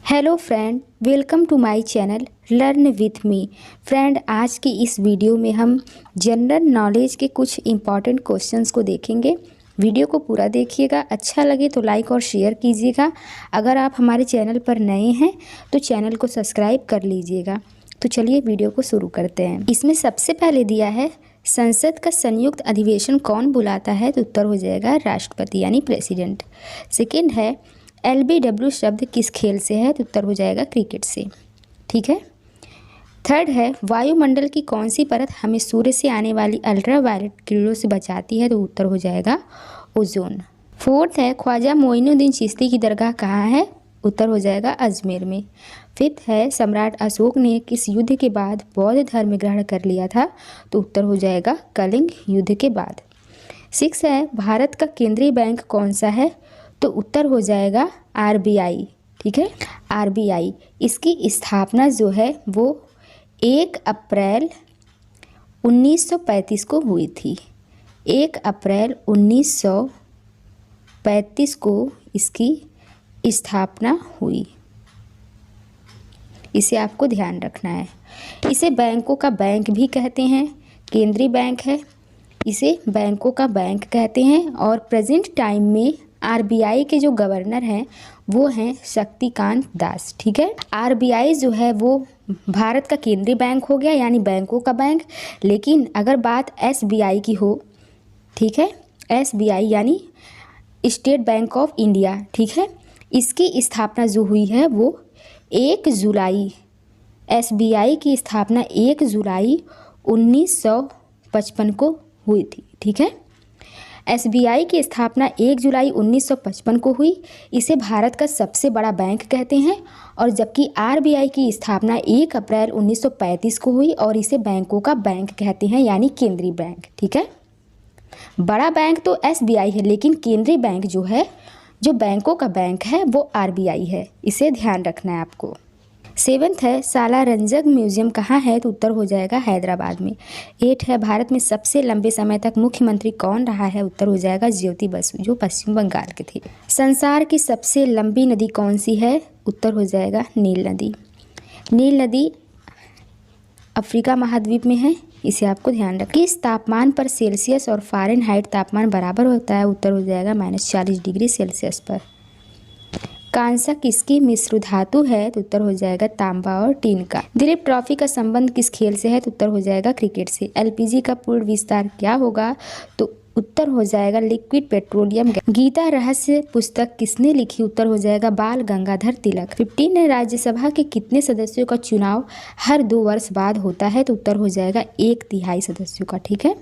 Hello friend, welcome to my channel learn with me. Friend, आज की इस video में हम जनरल नॉलेज के कुछ इम्पॉर्टेंट क्वेश्चंस को देखेंगे। वीडियो को पूरा देखिएगा, अच्छा लगे तो लाइक और शेयर कीजिएगा। अगर आप हमारे चैनल पर नए हैं तो चैनल को सब्सक्राइब कर लीजिएगा। तो चलिए वीडियो को शुरू करते हैं। इसमें सबसे पहले दिया है, संसद का संयुक्त अधिवेशन कौन बुलाता है? तो उत्तर हो जाएगा राष्ट्रपति यानी प्रेसिडेंट। सेकेंड है, LBW शब्द किस खेल से है? तो उत्तर हो जाएगा क्रिकेट से। ठीक है। थर्ड है, वायुमंडल की कौन सी परत हमें सूर्य से आने वाली अल्ट्रावायलेट किरणों से बचाती है? तो उत्तर हो जाएगा ओजोन। फोर्थ है, ख्वाजा मोइनुद्दीन चिश्ती की दरगाह कहाँ है? उत्तर हो जाएगा अजमेर में। फिफ्थ है, सम्राट अशोक ने किस युद्ध के बाद बौद्ध धर्म ग्रहण कर लिया था? तो उत्तर हो जाएगा कलिंग युद्ध के बाद। सिक्स है, भारत का केंद्रीय बैंक कौन सा है? तो उत्तर हो जाएगा RBI। ठीक है, RBI। इसकी स्थापना जो है वो 1 अप्रैल 1935 को हुई थी। 1 अप्रैल 1935 को इसकी स्थापना हुई। इसे आपको ध्यान रखना है। इसे बैंकों का बैंक भी कहते हैं, केंद्रीय बैंक है, इसे बैंकों का बैंक कहते हैं। और प्रेजेंट टाइम में RBI के जो गवर्नर हैं वो हैं शक्तिकांत दास। ठीक है, RBI जो है वो भारत का केंद्रीय बैंक हो गया यानी बैंकों का बैंक। लेकिन अगर बात SBI की हो, ठीक है, SBI यानी स्टेट बैंक ऑफ इंडिया, ठीक है, इसकी स्थापना जो हुई है वो 1 जुलाई, SBI की स्थापना 1 जुलाई 1955 को हुई थी। ठीक है, SBI की स्थापना 1 जुलाई 1955 को हुई। इसे भारत का सबसे बड़ा बैंक कहते हैं। और जबकि RBI की स्थापना 1 अप्रैल 1935 को हुई और इसे बैंकों का बैंक कहते हैं यानी केंद्रीय बैंक। ठीक है, बड़ा बैंक तो SBI है लेकिन केंद्रीय बैंक जो है, जो बैंकों का बैंक है वो RBI है। इसे ध्यान रखना है आपको। सेवन्थ है, सालारजंग म्यूजियम कहाँ है? तो उत्तर हो जाएगा हैदराबाद में। 8 है, भारत में सबसे लंबे समय तक मुख्यमंत्री कौन रहा है? उत्तर हो जाएगा ज्योति बसु, जो पश्चिम बंगाल के थे। संसार की सबसे लंबी नदी कौन सी है? उत्तर हो जाएगा नील नदी। नील नदी अफ्रीका महाद्वीप में है, इसे आपको ध्यान रखें। किस तापमान पर सेल्सियस और फ़ारेनहाइट तापमान बराबर होता है? उत्तर हो जाएगा -40 डिग्री सेल्सियस पर। कांसा किसकी मिश्र धातु है? तो उत्तर हो जाएगा तांबा और टीन का। दिलीप ट्रॉफी का संबंध किस खेल से है? तो उत्तर हो जाएगा क्रिकेट से। LPG का पूर्ण विस्तार क्या होगा? तो उत्तर हो जाएगा लिक्विड पेट्रोलियम गैस। गीता रहस्य पुस्तक किसने लिखी? उत्तर हो जाएगा बाल गंगाधर तिलक। 15 है, राज्यसभा के कितने सदस्यों का चुनाव हर 2 वर्ष बाद होता है? तो उत्तर हो जाएगा 1/3 सदस्यों का। ठीक है,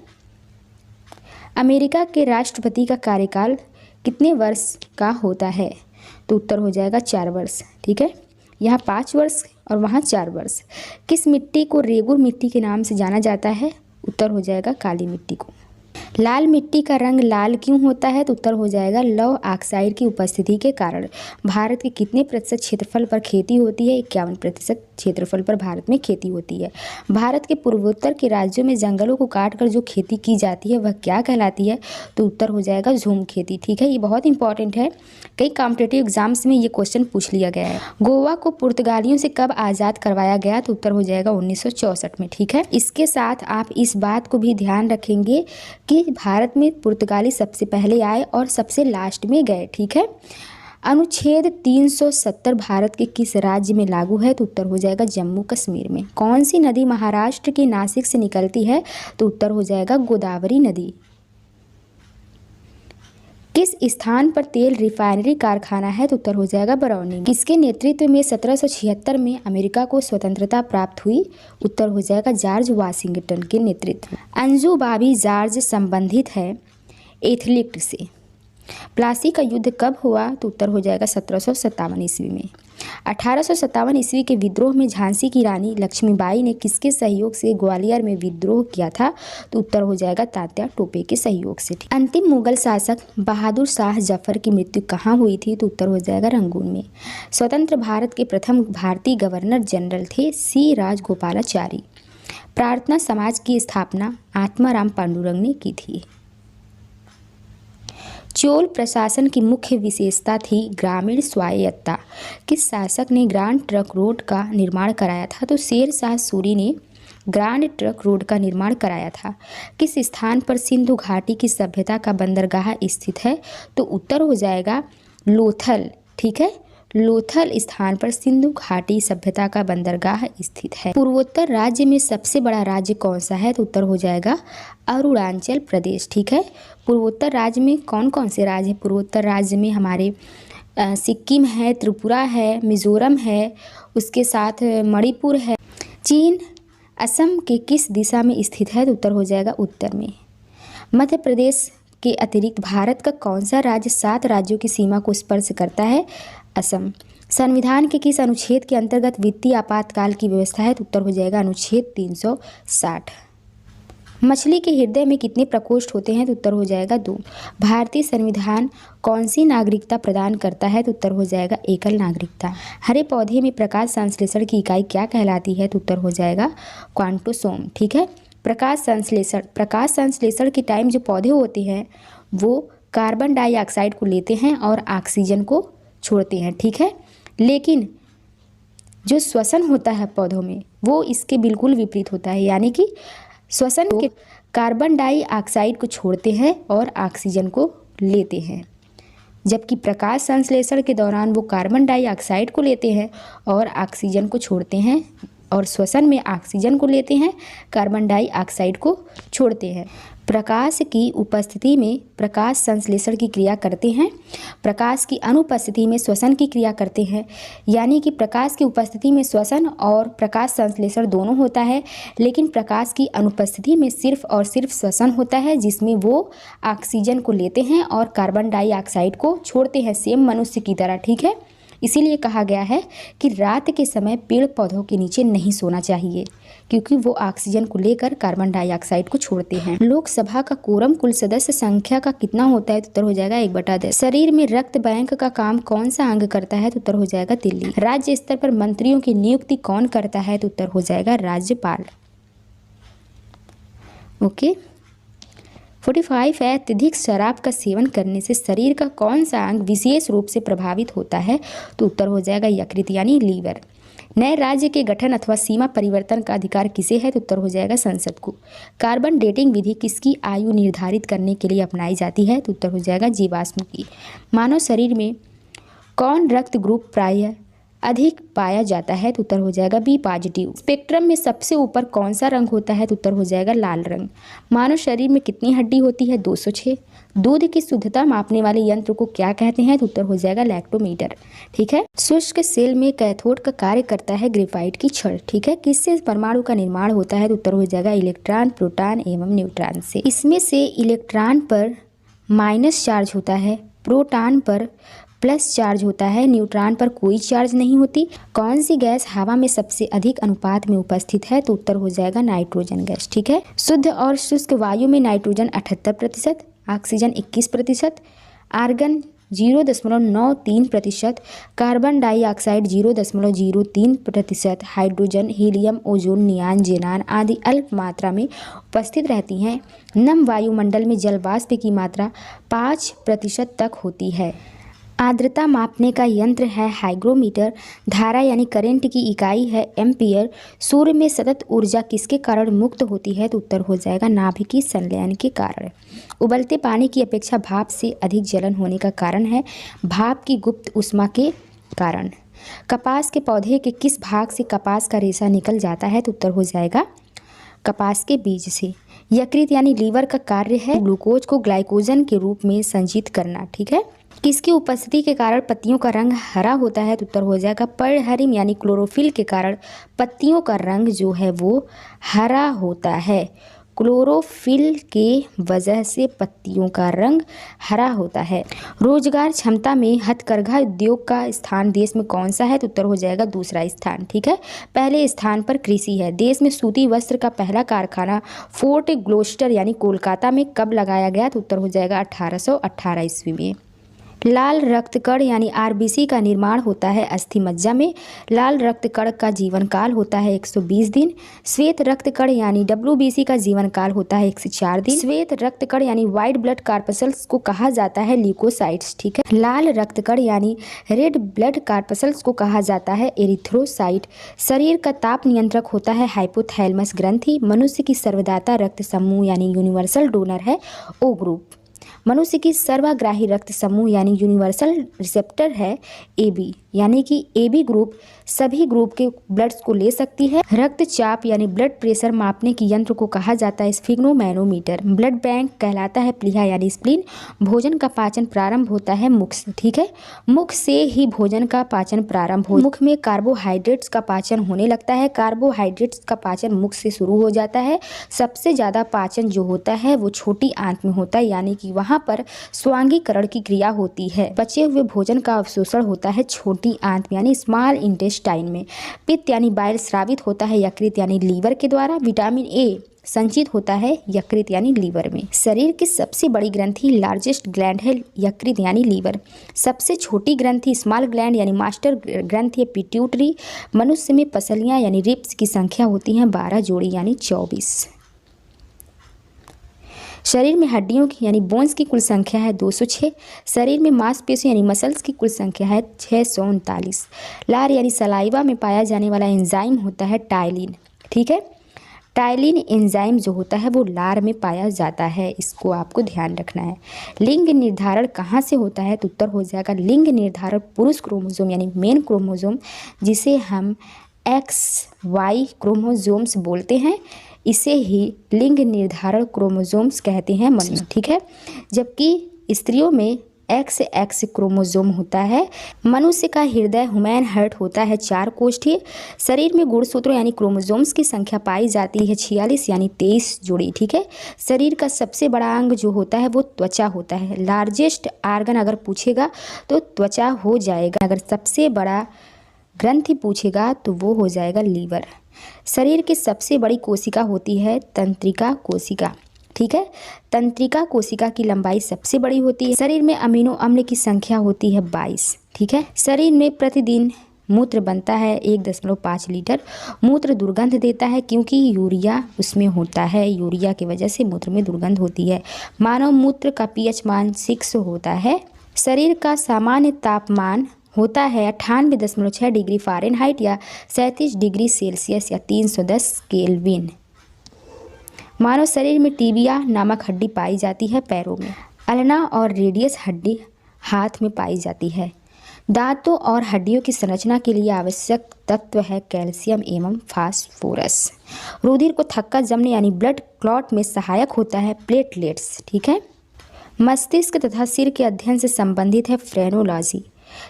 अमेरिका के राष्ट्रपति का कार्यकाल कितने वर्ष का होता है? तो उत्तर हो जाएगा 4 वर्ष। ठीक है, यहाँ 5 वर्ष और वहाँ 4 वर्ष। किस मिट्टी को रेगुर मिट्टी के नाम से जाना जाता है? उत्तर हो जाएगा काली मिट्टी को। लाल मिट्टी का रंग लाल क्यों होता है? तो उत्तर हो जाएगा लौह ऑक्साइड की उपस्थिति के कारण। भारत के कितने प्रतिशत क्षेत्रफल पर खेती होती है? 51% क्षेत्रफल पर भारत में खेती होती है। भारत के पूर्वोत्तर के राज्यों में जंगलों को काटकर जो खेती की जाती है वह क्या कहलाती है? तो उत्तर हो जाएगा झूम खेती। ठीक है, ये बहुत इंपॉर्टेंट है, कई कॉम्पिटिटिव एग्जाम्स में ये क्वेश्चन पूछ लिया गया है। गोवा को पुर्तगालियों से कब आज़ाद करवाया गया? तो उत्तर हो जाएगा 1964 में। ठीक है, इसके साथ आप इस बात को भी ध्यान रखेंगे कि भारत में पुर्तगाली सबसे पहले आए और सबसे लास्ट में गए। ठीक है, अनुच्छेद 370 भारत के किस राज्य में लागू है? तो उत्तर हो जाएगा जम्मू कश्मीर में। कौन सी नदी महाराष्ट्र के नासिक से निकलती है? तो उत्तर हो जाएगा गोदावरी नदी। किस स्थान पर तेल रिफाइनरी कारखाना है? तो उत्तर हो जाएगा बरौनी। किसके नेतृत्व में 1776 में अमेरिका को स्वतंत्रता प्राप्त हुई? उत्तर हो जाएगा जॉर्ज वाशिंगटन के नेतृत्व। अंजू बॉबी जॉर्ज संबंधित है एथलीट से। प्लासी का युद्ध कब हुआ? तो उत्तर हो जाएगा 1757 ईस्वी में। 1857 ईस्वी के विद्रोह में झांसी की रानी लक्ष्मीबाई ने किसके सहयोग से ग्वालियर में विद्रोह किया था? तो उत्तर हो जाएगा तात्या टोपे के सहयोग से। अंतिम मुगल शासक बहादुर शाह जफर की मृत्यु कहाँ हुई थी? तो उत्तर हो जाएगा रंगून में। स्वतंत्र भारत के प्रथम भारतीय गवर्नर जनरल थे C राजगोपालाचारी। प्रार्थना समाज की स्थापना आत्माराम पांडुरंग ने की थी। चोल प्रशासन की मुख्य विशेषता थी ग्रामीण स्वायत्तता। किस शासक ने ग्रांड ट्रंक रोड का निर्माण कराया था? तो शेर शाह सूरी ने ग्रांड ट्रंक रोड का निर्माण कराया था। किस स्थान पर सिंधु घाटी की सभ्यता का बंदरगाह स्थित है? तो उत्तर हो जाएगा लोथल। ठीक है, लोथल स्थान पर सिंधु घाटी सभ्यता का बंदरगाह स्थित है। पूर्वोत्तर राज्य में सबसे बड़ा राज्य कौन सा है? तो उत्तर हो जाएगा अरुणाचल प्रदेश। ठीक है, पूर्वोत्तर राज्य में कौन कौन से राज्य हैं? पूर्वोत्तर राज्य में हमारे सिक्किम है, त्रिपुरा है, मिजोरम है, उसके साथ मणिपुर है। चीन असम के किस दिशा में स्थित है? तो उत्तर हो जाएगा उत्तर में। मध्य प्रदेश के अतिरिक्त भारत का कौन सा राज्य 7 राज्यों की सीमा को स्पर्श करता है? असम। संविधान के किस अनुच्छेद के अंतर्गत वित्तीय आपातकाल की व्यवस्था है? तो उत्तर हो जाएगा अनुच्छेद 360। मछली के हृदय में कितने प्रकोष्ठ होते हैं? तो उत्तर हो जाएगा 2। भारतीय संविधान कौन सी नागरिकता प्रदान करता है? तो उत्तर हो जाएगा एकल नागरिकता। हरे पौधे में प्रकाश संश्लेषण की इकाई क्या कहलाती है? तो उत्तर हो जाएगा क्वांटोसोम। ठीक है, प्रकाश संश्लेषण के टाइम जो पौधे होते हैं वो कार्बन डाइऑक्साइड को लेते हैं और ऑक्सीजन को छोड़ते हैं। ठीक है, लेकिन जो श्वसन होता है पौधों में वो इसके बिल्कुल विपरीत होता है, यानी कि श्वसन के कार्बन डाइऑक्साइड को छोड़ते हैं और ऑक्सीजन को लेते हैं, जबकि प्रकाश संश्लेषण के दौरान वो कार्बन डाइऑक्साइड को लेते हैं और ऑक्सीजन को छोड़ते हैं, और श्वसन में ऑक्सीजन को लेते हैं, कार्बन डाइऑक्साइड को छोड़ते हैं। प्रकाश की उपस्थिति में प्रकाश संश्लेषण की क्रिया करते हैं, प्रकाश की अनुपस्थिति में श्वसन की क्रिया करते हैं, यानी कि प्रकाश की उपस्थिति में श्वसन और प्रकाश संश्लेषण दोनों होता है, लेकिन प्रकाश की अनुपस्थिति में सिर्फ और सिर्फ श्वसन होता है, जिसमें वो ऑक्सीजन को लेते हैं और कार्बन डाइऑक्साइड को छोड़ते हैं, सेम मनुष्य की तरह। ठीक है, इसीलिए कहा गया है कि रात के समय पेड़ पौधों के नीचे नहीं सोना चाहिए, क्योंकि वो ऑक्सीजन को लेकर कार्बन डाइऑक्साइड को छोड़ते हैं। लोकसभा का कोरम कुल सदस्य संख्या का कितना होता है? तो उत्तर हो जाएगा 1/10। शरीर में रक्त बैंक का काम कौन सा अंग करता है? तो उत्तर हो जाएगा दिल्ली। राज्य स्तर पर मंत्रियों की नियुक्ति कौन करता है? तो उत्तर हो जाएगा राज्यपाल। ओके, 45 है, अत्यधिक शराब का सेवन करने से शरीर का कौन सा अंग विशेष रूप से प्रभावित होता है? तो उत्तर हो जाएगा यकृत यानी लीवर। नए राज्य के गठन अथवा सीमा परिवर्तन का अधिकार किसे है? तो उत्तर हो जाएगा संसद को। कार्बन डेटिंग विधि किसकी आयु निर्धारित करने के लिए अपनाई जाती है? तो उत्तर हो जाएगा जीवाश्म की। मानव शरीर में कौन रक्त ग्रुप प्रायः अधिक पाया जाता है? तो उत्तर हो जाएगा बी पॉजिटिव। स्पेक्ट्रम में सबसे ऊपर कौन सा रंग होता है? तो उत्तर हो जाएगा लाल रंग। मानव शरीर में कितनी हड्डी होती है? 206। दूध की शुद्धता मापने वाले यंत्र को क्या कहते हैं? तो उत्तर हो जाएगा लैक्टोमीटर। ठीक है, शुष्क सेल में कैथोड का कार्य करता है ग्रेफाइट की छड़। ठीक है, किससे परमाणु का निर्माण होता है? तो उत्तर हो जाएगा इलेक्ट्रॉन, प्रोटॉन एवं न्यूट्रॉन से। इसमें से इलेक्ट्रॉन पर माइनस चार्ज होता है, प्रोटॉन पर प्लस चार्ज होता है, न्यूट्रॉन पर कोई चार्ज नहीं होती। कौन सी गैस हवा में सबसे अधिक अनुपात में उपस्थित है? तो उत्तर हो जाएगा नाइट्रोजन गैस। ठीक है, शुद्ध और शुष्क वायु में nitrogen 78%, oxygen 21%, argon 0.93%, carbon dioxide 0.03%, hydrogen, helium, ozone, neon, xenon आदि अल्प मात्रा में उपस्थित रहती हैं। नम वायुमंडल में जल वाष्प की मात्रा 5% तक होती है। आर्द्रता मापने का यंत्र है हाइग्रोमीटर। धारा यानी करंट की इकाई है एम्पियर। सूर्य में सतत ऊर्जा किसके कारण मुक्त होती है? तो उत्तर हो जाएगा नाभिकीय संलयन के कारण। उबलते पानी की अपेक्षा भाप से अधिक जलन होने का कारण है भाप की गुप्त ऊष्मा के कारण। कपास के पौधे के किस भाग से कपास का रेशा निकल जाता है? तो उत्तर हो जाएगा कपास के बीज से। यकृत यानी लीवर का कार्य है ग्लूकोज को ग्लाइकोजन के रूप में संचित करना। ठीक है, किसकी उपस्थिति के कारण पत्तियों का रंग हरा होता है? तो उत्तर हो जाएगा पर्णहरिम यानी क्लोरोफिल के कारण पत्तियों का रंग जो है वो हरा होता है। क्लोरोफिल के वजह से पत्तियों का रंग हरा होता है। रोजगार क्षमता में हथकरघा उद्योग का स्थान देश में कौन सा है? तो उत्तर हो जाएगा दूसरा स्थान। ठीक है, पहले स्थान पर कृषि है। देश में सूती वस्त्र का पहला कारखाना फोर्ट ग्लोस्टर यानी कोलकाता में कब लगाया गया? तो उत्तर हो जाएगा 1818 ईस्वी में। लाल रक्तकण यानी आरबीसी का निर्माण होता है अस्थि मज्जा में। लाल रक्तकण का जीवन काल होता है 120 दिन। श्वेत रक्तकण यानी डब्ल्यूबीसी का जीवन काल होता है 104 दिन। श्वेत रक्तकण यानी व्हाइट ब्लड कार्पसल्स को कहा जाता है ल्यूकोसाइट्स, ठीक है। लाल रक्तकण यानी रेड ब्लड कार्पसल्स को कहा जाता है एरिथ्रोसाइट। शरीर का ताप नियंत्रक होता है हाइपोथैलेमस ग्रंथि। मनुष्य की सर्वदाता रक्त समूह यानी यूनिवर्सल डोनर है ओ ग्रुप। मनुष्य की सर्वग्राही रक्त समूह यानी यूनिवर्सल रिसेप्टर है एबी, यानी कि एबी ग्रुप सभी ग्रुप के ब्लड्स को ले सकती है। रक्तचाप यानी ब्लड प्रेशर मापने की यंत्र को कहा जाता है स्फिग्नोमैनोमीटर। ब्लड बैंक कहलाता है प्लीहा यानी स्प्लीन। भोजन का पाचन प्रारंभ होता है मुख से, ठीक है। मुख से ही भोजन का पाचन प्रारंभ हो। मुख में कार्बोहाइड्रेट्स का पाचन होने लगता है। कार्बोहाइड्रेट्स का पाचन मुख से शुरू हो जाता है। सबसे ज़्यादा पाचन जो होता है वो छोटी आंत में होता है, यानी कि वहाँ पर स्वांगीकरण की क्रिया होती है। बचे हुए भोजन का अवशोषण होता है छोटी आंत में यानी स्मॉल इंटेस्टाइन में। पित्त यानी बाइल स्रावित होता है यकृत यानी लीवर के द्वारा। विटामिन ए संचित होता है यकृत यानी लीवर में। शरीर की सबसे बड़ी ग्रंथि लार्जेस्ट ग्लैंड है यकृत यानी लीवर। सबसे छोटी ग्रंथि स्मॉल ग्लैंड यानी मास्टर ग्रंथि है पिट्यूटरी। मनुष्य में पसलियां यानी रिब्स की संख्या होती है 12 जोड़ी यानी 24। शरीर में हड्डियों की यानी बोन्स की कुल संख्या है 206। शरीर में मांसपेशियों यानी मसल्स की कुल संख्या है 639। लार यानी सलाइवा में पाया जाने वाला एंजाइम होता है टाइलिन, ठीक है। टाइलिन एंजाइम जो होता है वो लार में पाया जाता है, इसको आपको ध्यान रखना है। लिंग निर्धारण कहाँ से होता है तो उत्तर हो जाएगा लिंग निर्धारण पुरुष क्रोमोसोम यानी मेन क्रोमोसोम, जिसे हम XY क्रोमोसोम्स बोलते हैं, इसे ही लिंग निर्धारण क्रोमोसोम्स कहते हैं मनुष्य, ठीक है। जबकि स्त्रियों में XX क्रोमोसोम होता है। मनुष्य का हृदय ह्यूमन हार्ट होता है 4 कोष्ठीय। शरीर में गुणसूत्रों यानी क्रोमोसोम्स की संख्या पाई जाती है 46 यानी 23 जोड़ी, ठीक है। शरीर का सबसे बड़ा अंग जो होता है वो त्वचा होता है। लार्जेस्ट आर्गन अगर पूछेगा तो त्वचा हो जाएगा। अगर सबसे बड़ा ग्रंथि पूछेगा तो वो हो जाएगा लीवर। शरीर की सबसे बड़ी कोशिका होती है तंत्रिका कोशिका, ठीक है। तंत्रिका कोशिका की लंबाई सबसे बड़ी होती है। शरीर में अमीनो अम्ल की संख्या होती है 22, ठीक है। शरीर में प्रतिदिन मूत्र बनता है 1.5 लीटर। मूत्र दुर्गंध देता है क्योंकि यूरिया उसमें होता है। यूरिया की वजह से मूत्र में दुर्गंध होती है। मानव मूत्र का pH मान 6 होता है। शरीर का सामान्य तापमान होता है 98.6 डिग्री फ़ारेनहाइट या 37 डिग्री सेल्सियस या 310 केल्विन। मानव शरीर में टिबिया नामक हड्डी पाई जाती है पैरों में। अल्ना और रेडियस हड्डी हाथ में पाई जाती है। दांतों और हड्डियों की संरचना के लिए आवश्यक तत्व है कैल्शियम एवं फास्फोरस। रुधिर को थक्का जमने यानी ब्लड क्लॉट में सहायक होता है प्लेटलेट्स, ठीक है। मस्तिष्क तथा सिर के अध्ययन से संबंधित है फ्रेनोलॉजी।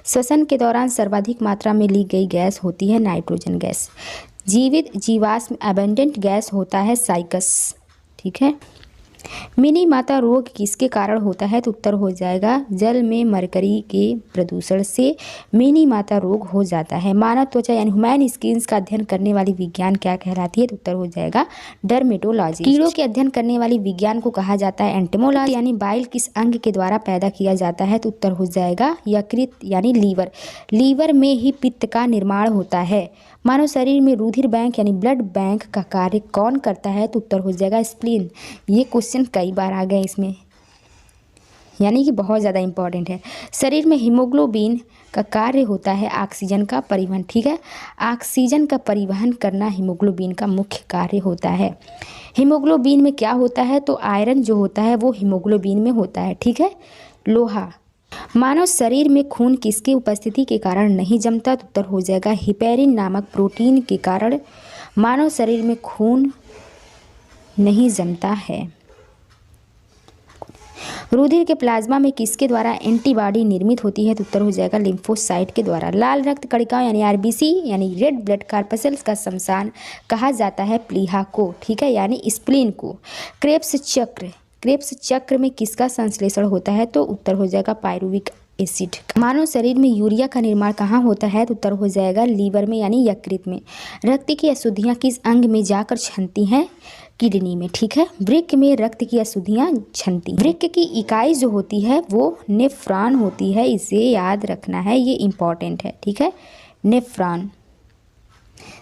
श्वसन के दौरान सर्वाधिक मात्रा में ली गई गैस होती है नाइट्रोजन गैस। जीवित जीवाश्म एबंडेंट गैस होता है साइकस, ठीक है। मिनी माता रोग किसके कारण होता है तो उत्तर हो जाएगा जल में मरकरी के प्रदूषण से मिनी माता रोग हो जाता है। मानव त्वचा यानी ह्यूमन स्किन्स का अध्ययन करने वाली विज्ञान क्या कहलाती है तो उत्तर हो जाएगा डर्मेटोलॉजी। कीड़ों के अध्ययन करने वाली विज्ञान को कहा जाता है एंटेमोलॉजी। यानी बाइल किस अंग के द्वारा पैदा किया जाता है तो उत्तर हो जाएगा यकृत यानी लीवर। लीवर में ही पित्त का निर्माण होता है। मानव शरीर में रुधिर बैंक यानी ब्लड बैंक का कार्य कौन करता है तो उत्तर हो जाएगा स्प्लीन। ये क्वेश्चन कई बार आ गए इसमें, यानी कि बहुत ज़्यादा इंपॉर्टेंट है। शरीर में हीमोग्लोबिन का कार्य होता है ऑक्सीजन का परिवहन, ठीक है। ऑक्सीजन का परिवहन करना हीमोग्लोबिन का मुख्य कार्य होता है। हीमोग्लोबिन में क्या होता है तो आयरन जो होता है वो हीमोग्लोबिन में होता है, ठीक है। लोहा। मानव शरीर में खून किसकी उपस्थिति के कारण नहीं जमता तो उत्तर हो जाएगा हिपेरिन नामक प्रोटीन के कारण मानव शरीर में खून नहीं जमता है। रुधिर के प्लाज्मा में किसके द्वारा एंटीबॉडी निर्मित होती है तो उत्तर हो जाएगा लिम्फोसाइट के द्वारा। लाल रक्त कणिकाओं यानी आरबीसी यानी रेड ब्लड कार्पसल्स का शमशान कहा जाता है प्लीहा को, ठीक है, यानी स्प्लीन को। क्रेब्स चक्र में किसका संश्लेषण होता है तो उत्तर हो जाएगा पायरुविक एसिड। मानव शरीर में यूरिया का निर्माण कहाँ होता है? तो उत्तर हो जाएगा लीवर में यानी यकृत में। रक्त की अशुद्धियाँ किस अंग में जाकर छनती हैं? किडनी में। ठीक है, वृक्क में रक्त की अशुद्धियाँ छनती। वृक्क की इकाई जो होती है वो नेफ्रॉन होती है, इसे याद रखना है, ये इम्पॉर्टेंट है। ठीक है, नेफ्रॉन।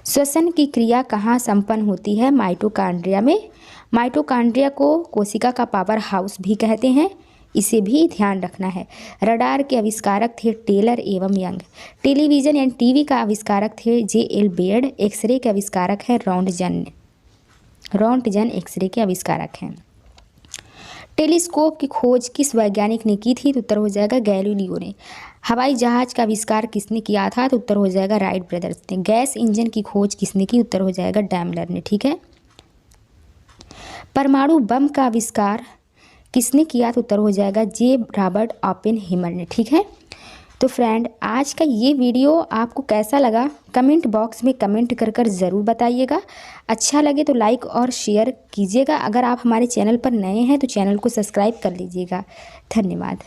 श्वसन की क्रिया कहाँ संपन्न होती है? माइटोकॉन्ड्रिया में। माइटोकॉन्ड्रिया को कोशिका का पावर हाउस भी कहते हैं, इसे भी ध्यान रखना है। रडार के आविष्कारक थे टेलर एवं यंग। टेलीविज़न एंड टीवी का आविष्कारक थे J.L. बेयर्ड। एक्सरे के आविष्कारक है रोंटजन एक्सरे के आविष्कारक हैं। टेलीस्कोप की खोज किस वैज्ञानिक ने की थी? तो उत्तर हो जाएगा गैलीलियो ने। हवाई जहाज का आविष्कार किसने किया था? तो उत्तर हो जाएगा राइट ब्रदर्स ने। गैस इंजन की खोज किसने की? उत्तर हो जाएगा डैमलर ने। ठीक है, परमाणु बम का आविष्कार किसने किया? तो उत्तर हो जाएगा जे रॉबर्ट ओपेनहाइमर ने। ठीक है, तो फ्रेंड आज का ये वीडियो आपको कैसा लगा कमेंट बॉक्स में कमेंट कर ज़रूर बताइएगा। अच्छा लगे तो लाइक और शेयर कीजिएगा। अगर आप हमारे चैनल पर नए हैं तो चैनल को सब्सक्राइब कर लीजिएगा। धन्यवाद।